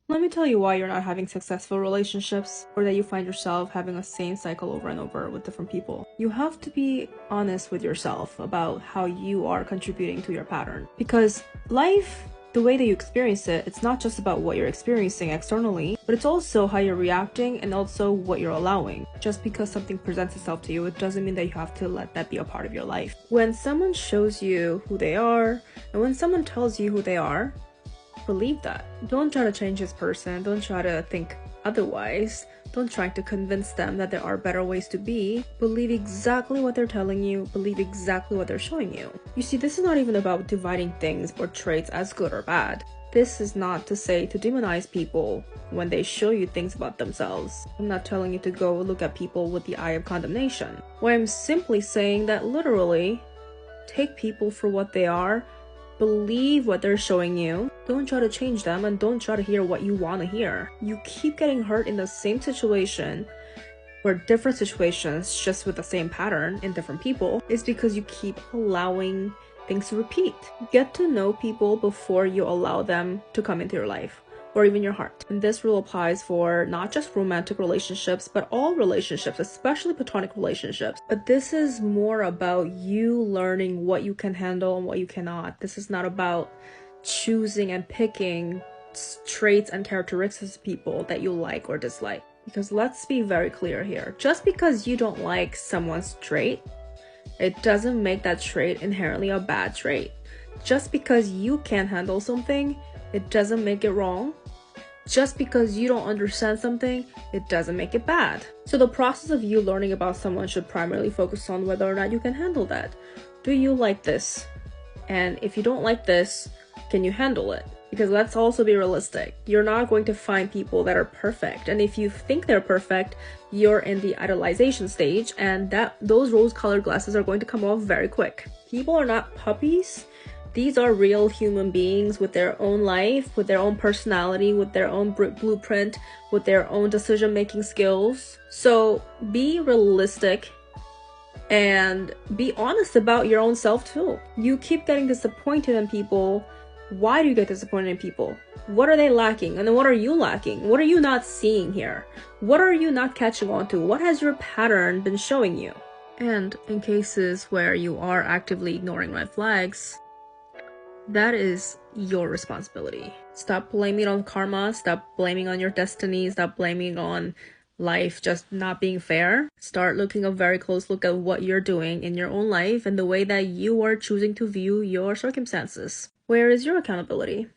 Let me tell you why you're not having successful relationships, or that you find yourself having a same cycle over and over with different people. You have to be honest with yourself about how you are contributing to your pattern. Because life, the way that you experience it, it's not just about what you're experiencing externally, but it's also how you're reacting and also what you're allowing. Just because something presents itself to you, it doesn't mean that you have to let that be a part of your life. When someone shows you who they are, and when someone tells you who they are, believe that. Don't try to change this person. Don't try to think otherwise. Don't try to convince them that there are better ways to be. Believe exactly what they're telling you. Believe exactly what they're showing you. You see, this is not even about dividing things or traits as good or bad. This is not to say to demonize people when they show you things about themselves. I'm not telling you to go look at people with the eye of condemnation. Well, I'm simply saying that literally, take people for what they are. Believe what they're showing you. Don't try to change them, and don't try to hear what you want to hear. You keep getting hurt in the same situation or different situations just with the same pattern in different people is because you keep allowing things to repeat. Get to know people before you allow them to come into your life or even your heart. And this rule applies for not just romantic relationships, but all relationships, especially platonic relationships. But this is more about you learning what you can handle and what you cannot. This is not about choosing and picking traits and characteristics of people that you like or dislike. Because let's be very clear here. Just because you don't like someone's trait, it doesn't make that trait inherently a bad trait. Just because you can't handle something, it doesn't make it wrong. Just because you don't understand something, it doesn't make it bad. So the process of you learning about someone should primarily focus on whether or not you can handle that. Do you like this? And if you don't like this, can you handle it? Because let's also be realistic. You're not going to find people that are perfect. And if you think they're perfect, you're in the idolization stage, and those rose-colored glasses are going to come off very quick. People are not puppies. These are real human beings with their own life, with their own personality, with their own blueprint, with their own decision-making skills. So be realistic and be honest about your own self too. You keep getting disappointed in people. Why do you get disappointed in people? What are they lacking? And then what are you lacking? What are you not seeing here? What are you not catching on to? What has your pattern been showing you? And in cases where you are actively ignoring red flags, that is your responsibility. Stop blaming on karma. Stop blaming on your destiny. Stop blaming on life just not being fair. Start looking a very close look at what you're doing in your own life and the way that you are choosing to view your circumstances. Where is your accountability?